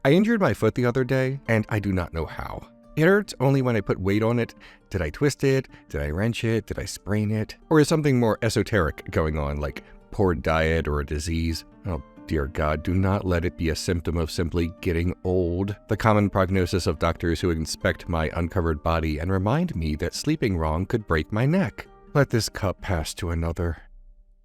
I injured my foot the other day, and I do not know how. It hurts only when I put weight on it. Did I twist it? Did I wrench it? Did I sprain it? Or is something more esoteric going on, like poor diet or a disease? Oh, dear God, do not let it be a symptom of simply getting old. The common prognosis of doctors who inspect my uncovered body and remind me that sleeping wrong could break my neck. Let this cup pass to another.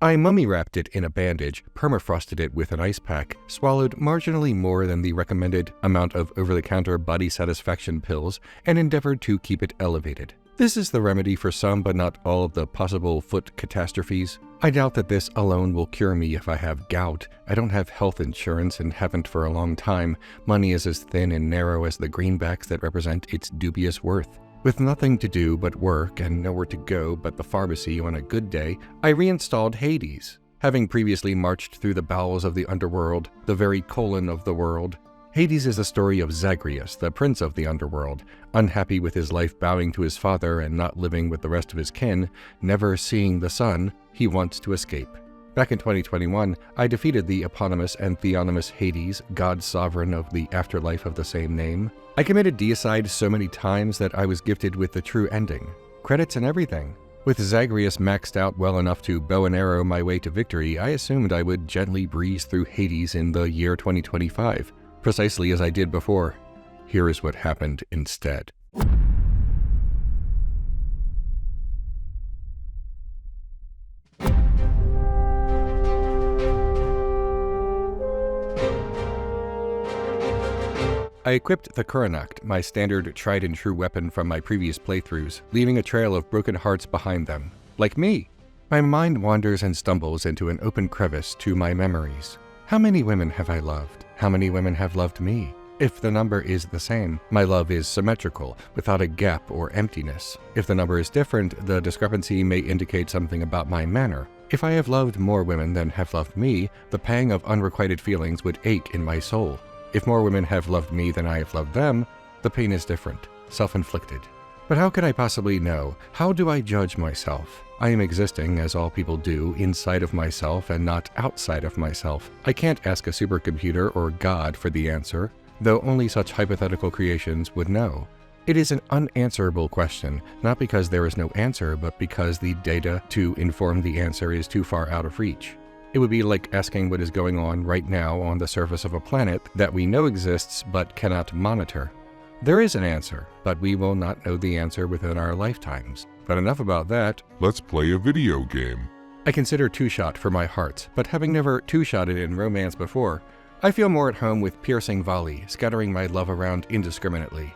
I mummy-wrapped it in a bandage, permafrosted it with an ice pack, swallowed marginally more than the recommended amount of over-the-counter body satisfaction pills, and endeavored to keep it elevated. This is the remedy for some but not all of the possible foot catastrophes. I doubt that this alone will cure me if I have gout. I don't have health insurance and haven't for a long time. Money is as thin and narrow as the greenbacks that represent its dubious worth. With nothing to do but work and nowhere to go but the pharmacy on a good day, I reinstalled Hades. Having previously marched through the bowels of the underworld, the very colon of the world, Hades is the story of Zagreus, the prince of the underworld, unhappy with his life bowing to his father and not living with the rest of his kin, never seeing the sun, he wants to escape. Back in 2021, I defeated the eponymous and theonymous Hades, god sovereign of the afterlife of the same name. I committed deicide so many times that I was gifted with the true ending. Credits and everything. With Zagreus maxed out well enough to bow and arrow my way to victory, I assumed I would gently breeze through Hades in the year 2025, precisely as I did before. Here is what happened instead. I equipped the Kuranacht, my standard tried-and-true weapon from my previous playthroughs, leaving a trail of broken hearts behind them. Like me! My mind wanders and stumbles into an open crevice to my memories. How many women have I loved? How many women have loved me? If the number is the same, my love is symmetrical, without a gap or emptiness. If the number is different, the discrepancy may indicate something about my manner. If I have loved more women than have loved me, the pang of unrequited feelings would ache in my soul. If more women have loved me than I have loved them, the pain is different, self-inflicted. But how can I possibly know? How do I judge myself? I am existing, as all people do, inside of myself and not outside of myself. I can't ask a supercomputer or God for the answer, though only such hypothetical creations would know. It is an unanswerable question, not because there is no answer, but because the data to inform the answer is too far out of reach. It would be like asking what is going on right now on the surface of a planet that we know exists but cannot monitor. There is an answer, but we will not know the answer within our lifetimes. But enough about that. Let's play a video game. I consider two-shot for my heart, but having never two-shotted in romance before, I feel more at home with piercing volley, scattering my love around indiscriminately.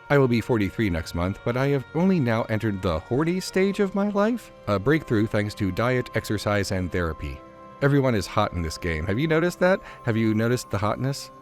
I will be 43 next month, but I have only now entered the horny stage of my life, a breakthrough thanks to diet, exercise, and therapy. Everyone is hot in this game. Have you noticed that? Have you noticed the hotness?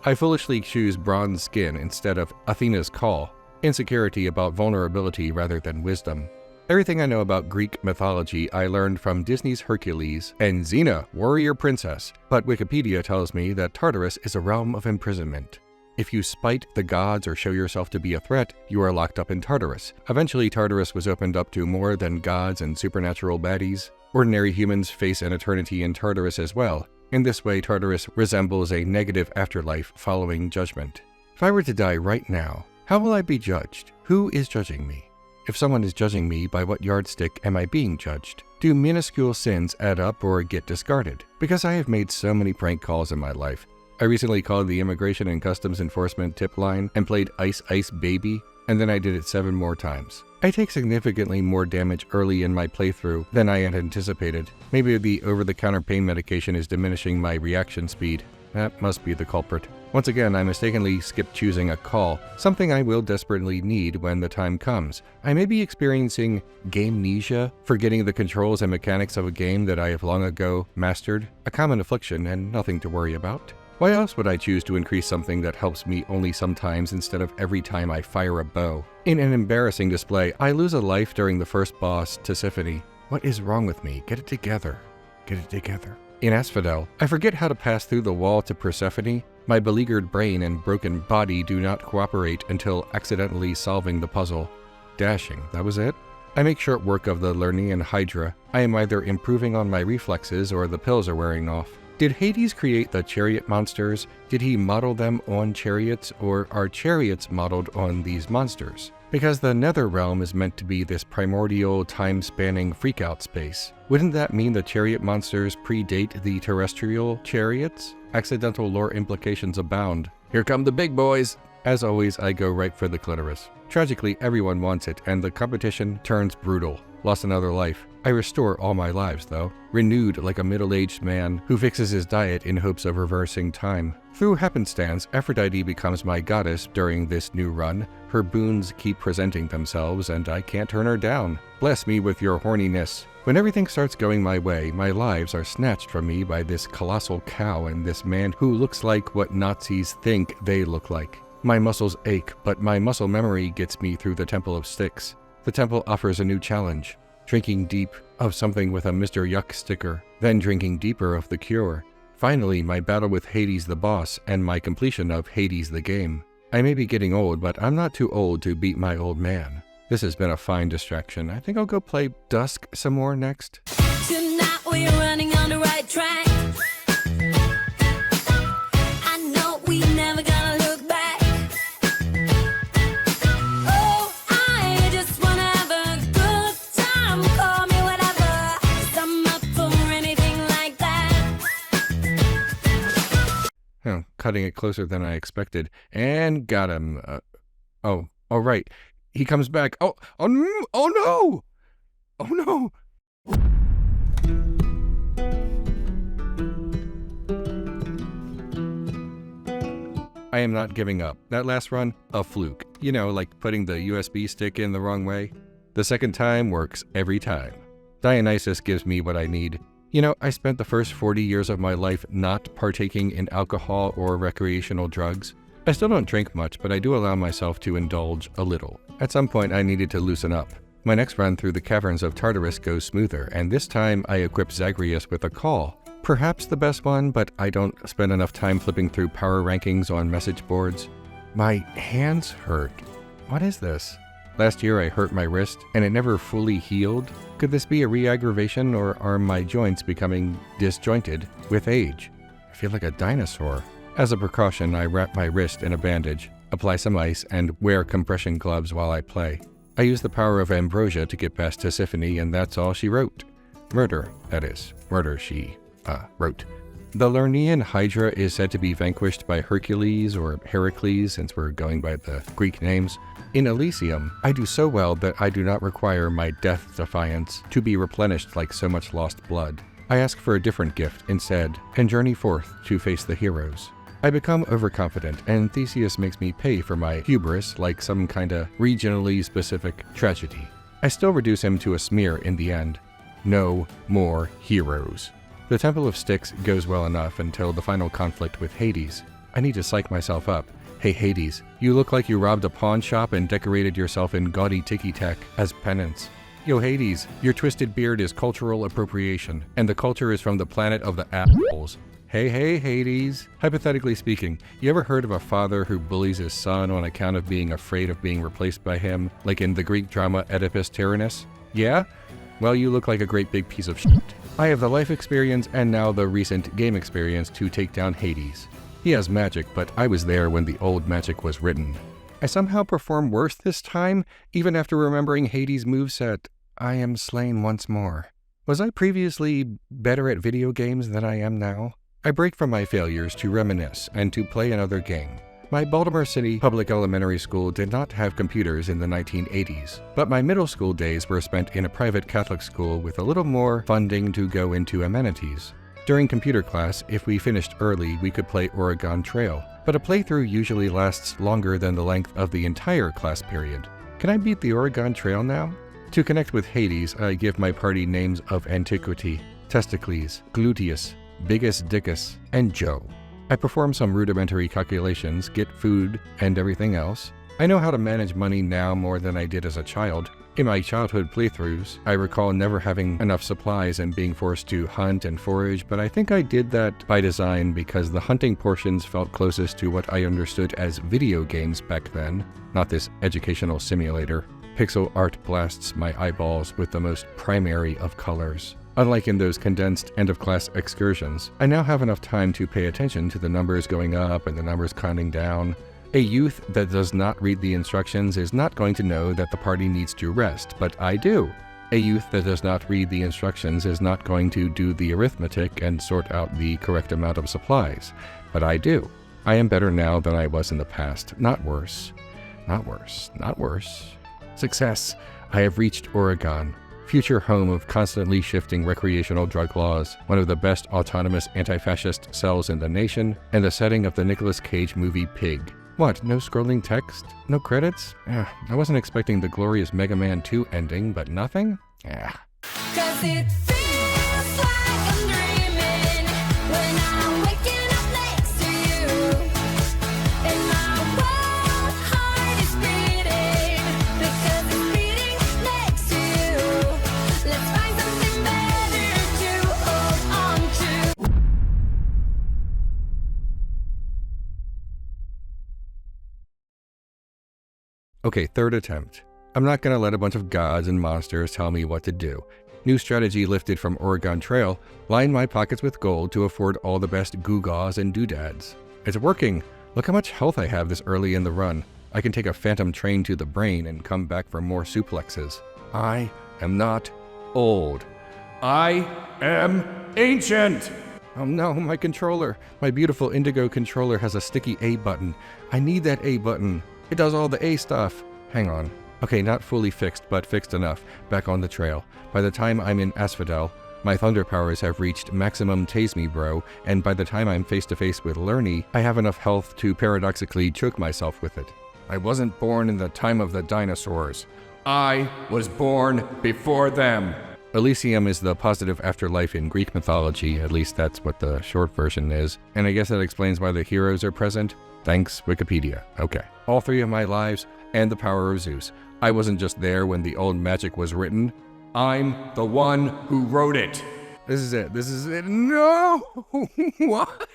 I foolishly choose bronze skin instead of Athena's call, insecurity about vulnerability rather than wisdom. Everything I know about Greek mythology I learned from Disney's Hercules and Xena, warrior princess, but Wikipedia tells me that Tartarus is a realm of imprisonment. If you spite the gods or show yourself to be a threat, you are locked up in Tartarus. Eventually, Tartarus was opened up to more than gods and supernatural baddies. Ordinary humans face an eternity in Tartarus as well. In this way, Tartarus resembles a negative afterlife following judgment. If I were to die right now, how will I be judged? Who is judging me? If someone is judging me, by what yardstick am I being judged? Do minuscule sins add up or get discarded? Because I have made so many prank calls in my life. I recently called the Immigration and Customs Enforcement tip line and played Ice Ice Baby, and then I did it 7 more times. I take significantly more damage early in my playthrough than I had anticipated. Maybe the over-the-counter pain medication is diminishing my reaction speed. That must be the culprit. Once again, I mistakenly skipped choosing a call, something I will desperately need when the time comes. I may be experiencing game-nesia, forgetting the controls and mechanics of a game that I have long ago mastered, a common affliction and nothing to worry about. Why else would I choose to increase something that helps me only sometimes instead of every time I fire a bow? In an embarrassing display, I lose a life during the first boss, Tisiphone. What is wrong with me? Get it together. Get it together. In Asphodel, I forget how to pass through the wall to Persephone. My beleaguered brain and broken body do not cooperate until accidentally solving the puzzle. Dashing, that was it? I make short work of the Lernean Hydra. I am either improving on my reflexes or the pills are wearing off. Did Hades create the chariot monsters? Did he model them on chariots, or are chariots modeled on these monsters? Because the nether realm is meant to be this primordial, time-spanning freakout space. Wouldn't that mean the chariot monsters predate the terrestrial chariots? Accidental lore implications abound. Here come the big boys! As always, I go right for the clitoris. Tragically, everyone wants it, and the competition turns brutal. Lost another life. I restore all my lives, though, renewed like a middle-aged man who fixes his diet in hopes of reversing time. Through happenstance, Aphrodite becomes my goddess during this new run. Her boons keep presenting themselves, and I can't turn her down. Bless me with your horniness. When everything starts going my way, my lives are snatched from me by this colossal cow and this man who looks like what Nazis think they look like. My muscles ache, but my muscle memory gets me through the Temple of Styx. The temple offers a new challenge. Drinking deep of something with a Mr. Yuck sticker, then drinking deeper of the cure. Finally, my battle with Hades the boss and my completion of Hades the game. I may be getting old, but I'm not too old to beat my old man. This has been a fine distraction. I think I'll go play Dusk some more next. Tonight we're running on the right track. I know we never gonna look back. Oh, I just wanna have a good time. Call me whatever, 'cause I'm up for anything like that. Oh, cutting it closer than I expected. And got him. Oh, right. He comes back. Oh no! Oh no! I am not giving up. That last run, a fluke. You know, like putting the USB stick in the wrong way. The second time works every time. Dionysus gives me what I need. You know, I spent the first 40 years of my life not partaking in alcohol or recreational drugs. I still don't drink much, but I do allow myself to indulge a little. At some point, I needed to loosen up. My next run through the caverns of Tartarus goes smoother, and this time I equip Zagreus with a call. Perhaps the best one, but I don't spend enough time flipping through power rankings on message boards. My hands hurt. What is this? Last year I hurt my wrist, and it never fully healed. Could this be a re-aggravation, or are my joints becoming disjointed with age? I feel like a dinosaur. As a precaution, I wrap my wrist in a bandage, apply some ice, and wear compression gloves while I play. I use the power of ambrosia to get past Tisiphone, and that's all she wrote. Murder, that is. Murder she wrote. The Lernaean Hydra is said to be vanquished by Hercules or Heracles, since we're going by the Greek names. In Elysium, I do so well that I do not require my death defiance to be replenished like so much lost blood. I ask for a different gift instead, and journey forth to face the heroes. I become overconfident, and Theseus makes me pay for my hubris like some kinda regionally specific tragedy. I still reduce him to a smear in the end. No more heroes. The Temple of Styx goes well enough until the final conflict with Hades. I need to psych myself up. Hey Hades, you look like you robbed a pawn shop and decorated yourself in gaudy ticky-tack as penance. Yo Hades, your twisted beard is cultural appropriation, and the culture is from the planet of the assholes. Hey Hades. Hypothetically speaking, you ever heard of a father who bullies his son on account of being afraid of being replaced by him, like in the Greek drama Oedipus Tyrannus? Yeah? Well, you look like a great big piece of shit. I have the life experience and now the recent game experience to take down Hades. He has magic, but I was there when the old magic was written. I somehow perform worse this time, even after remembering Hades' moveset. I am slain once more. Was I previously better at video games than I am now? I break from my failures to reminisce and to play another game. My Baltimore City public elementary school did not have computers in the 1980s, but my middle school days were spent in a private Catholic school with a little more funding to go into amenities. During computer class, if we finished early, we could play Oregon Trail, but a playthrough usually lasts longer than the length of the entire class period. Can I beat the Oregon Trail now? To connect with Hades, I give my party names of antiquity: Testicles, Gluteus, Bigus Dickus, and Joe. I perform some rudimentary calculations, get food, and everything else. I know how to manage money now more than I did as a child. In my childhood playthroughs, I recall never having enough supplies and being forced to hunt and forage, but I think I did that by design because the hunting portions felt closest to what I understood as video games back then, not this educational simulator. Pixel art blasts my eyeballs with the most primary of colors. Unlike in those condensed end-of-class excursions, I now have enough time to pay attention to the numbers going up and the numbers counting down. A youth that does not read the instructions is not going to know that the party needs to rest, but I do. A youth that does not read the instructions is not going to do the arithmetic and sort out the correct amount of supplies, but I do. I am better now than I was in the past, not worse. Not worse, not worse. Success! I have reached Oregon, future home of constantly shifting recreational drug laws, one of the best autonomous anti-fascist cells in the nation, and the setting of the Nicolas Cage movie Pig. What, no scrolling text? No credits? I wasn't expecting the glorious Mega Man 2 ending, but nothing? 'Cause it feels like I'm dreaming when I'm waking up next to you. And my wild heart is beating because it's beating next to you. Let's find something better to hold on to. Okay, third attempt. I'm not gonna let a bunch of gods and monsters tell me what to do. New strategy lifted from Oregon Trail, line my pockets with gold to afford all the best gewgaws and doodads. It's working! Look how much health I have this early in the run. I can take a phantom train to the brain and come back for more suplexes. I am not old. I am ancient! Oh no, my controller. My beautiful Indigo controller has a sticky A button. I need that A button. It does all the A stuff. Hang on. Okay, not fully fixed, but fixed enough. Back on the trail. By the time I'm in Asphodel, my thunder powers have reached maximum tase me bro, and by the time I'm face to face with Lerny, I have enough health to paradoxically choke myself with it. I wasn't born in the time of the dinosaurs. I was born before them. Elysium is the positive afterlife in Greek mythology, at least that's what the short version is, and I guess that explains why the heroes are present. Thanks, Wikipedia. Okay. All three of my lives, and the power of Zeus. I wasn't just there when the old magic was written. I'm the one who wrote it. This is it. This is it. No! What?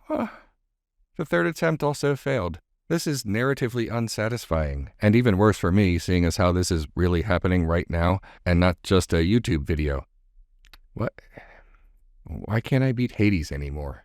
The third attempt also failed. This is narratively unsatisfying, and even worse for me, seeing as how this is really happening right now, and not just a YouTube video. What? Why can't I beat Hades anymore?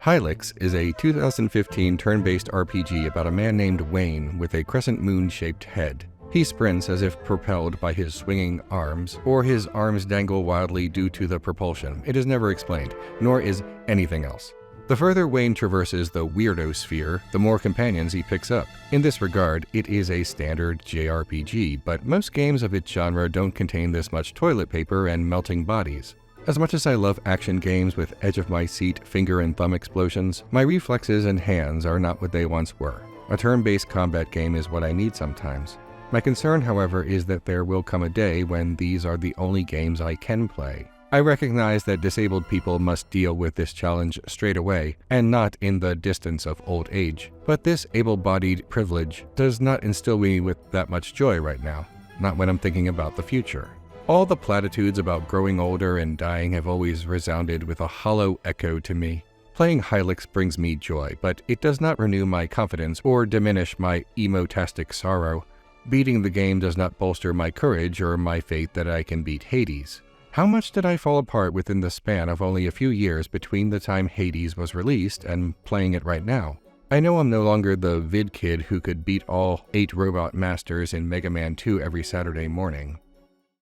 Hylix is a 2015 turn-based RPG about a man named Wayne with a crescent moon-shaped head. He sprints as if propelled by his swinging arms, or his arms dangle wildly due to the propulsion. It is never explained, nor is anything else. The further Wayne traverses the weirdo sphere, the more companions he picks up. In this regard, it is a standard JRPG, but most games of its genre don't contain this much toilet paper and melting bodies. As much as I love action games with edge-of-my-seat finger and thumb explosions, my reflexes and hands are not what they once were. A turn-based combat game is what I need sometimes. My concern, however, is that there will come a day when these are the only games I can play. I recognize that disabled people must deal with this challenge straight away, and not in the distance of old age. But this able-bodied privilege does not instill me with that much joy right now, not when I'm thinking about the future. All the platitudes about growing older and dying have always resounded with a hollow echo to me. Playing Hylix brings me joy, but it does not renew my confidence or diminish my emotastic sorrow. Beating the game does not bolster my courage or my faith that I can beat Hades. How much did I fall apart within the span of only a few years between the time Hades was released and playing it right now? I know I'm no longer the vid kid who could beat all 8 robot masters in Mega Man 2 every Saturday morning.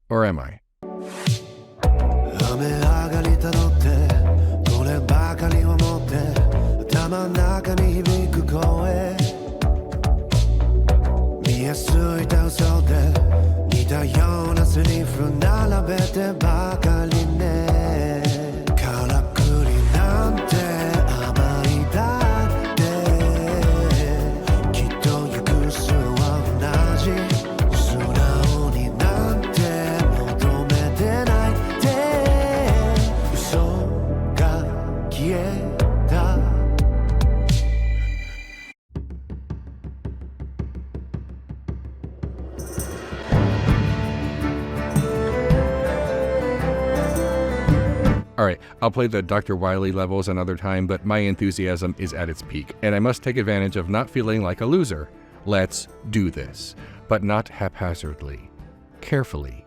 Or am I? 雨上がりたどってこればかりを持って頭の中に響く声見えすいた嘘で似たようなセリフ並べてばかりねからくりなんて甘いだってきっと行く末は同じ素直になんて求めてないって嘘が消えたAlright, I'll play the Dr. Wily levels another time, but my enthusiasm is at its peak, and I must take advantage of not feeling like a loser. Let's do this, but not haphazardly. carefully.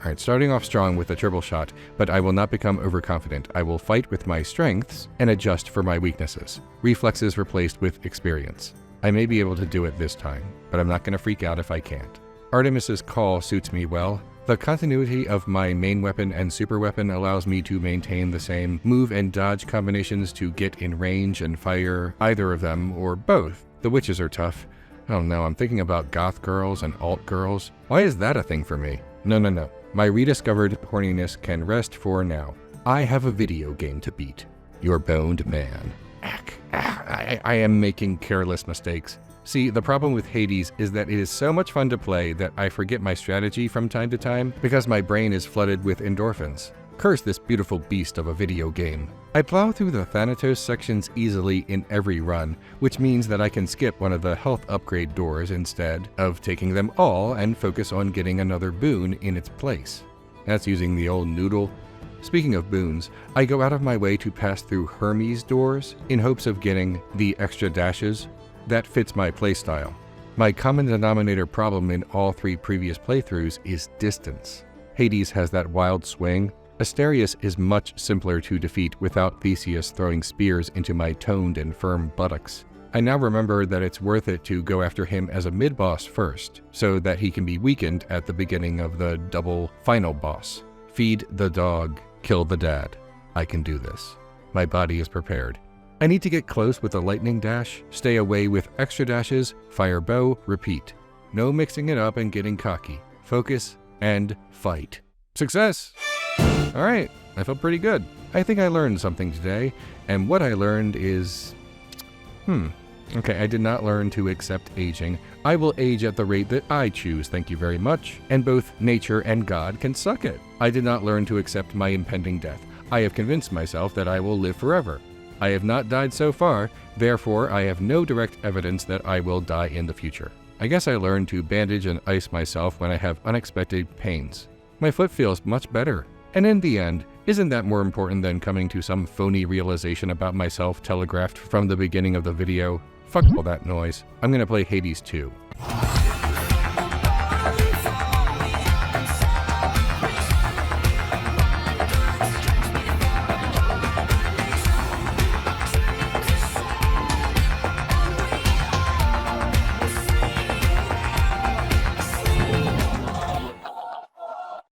Alright, starting off strong with a triple shot, but I will not become overconfident. I will fight with my strengths and adjust for my weaknesses. Reflexes replaced with experience. I may be able to do it this time, but I'm not going to freak out if I can't. Artemis's Call suits me well. The continuity of my main weapon and super weapon allows me to maintain the same move and dodge combinations to get in range and fire either of them or both. The witches are tough. Oh no, I'm thinking about goth girls and alt girls. Why is that a thing for me? No. My rediscovered horniness can rest for now. I have a video game to beat. Your boned man. I am making careless mistakes. See, the problem with Hades is that it is so much fun to play that I forget my strategy from time to time because my brain is flooded with endorphins. Curse this beautiful beast of a video game. I plow through the Thanatos sections easily in every run, which means that I can skip one of the health upgrade doors instead of taking them all and focus on getting another boon in its place. That's using the old noodle. Speaking of boons, I go out of my way to pass through Hermes doors in hopes of getting the extra dashes. That fits my playstyle. My common denominator problem in all 3 previous playthroughs is distance. Hades has that wild swing. Asterius is much simpler to defeat without Theseus throwing spears into my toned and firm buttocks. I now remember that it's worth it to go after him as a mid-boss first, so that he can be weakened at the beginning of the double final boss. Feed the dog, kill the dad. I can do this. My body is prepared. I need to get close with a lightning dash, stay away with extra dashes, fire bow, repeat. No mixing it up and getting cocky. Focus and fight. Success! Alright, I felt pretty good. I think I learned something today, and what I learned is... Okay, I did not learn to accept aging. I will age at the rate that I choose, thank you very much. And both nature and God can suck it. I did not learn to accept my impending death. I have convinced myself that I will live forever. I have not died so far, therefore I have no direct evidence that I will die in the future. I guess I learned to bandage and ice myself when I have unexpected pains. My foot feels much better. And in the end, isn't that more important than coming to some phony realization about myself telegraphed from the beginning of the video? Fuck all that noise. I'm gonna play Hades 2.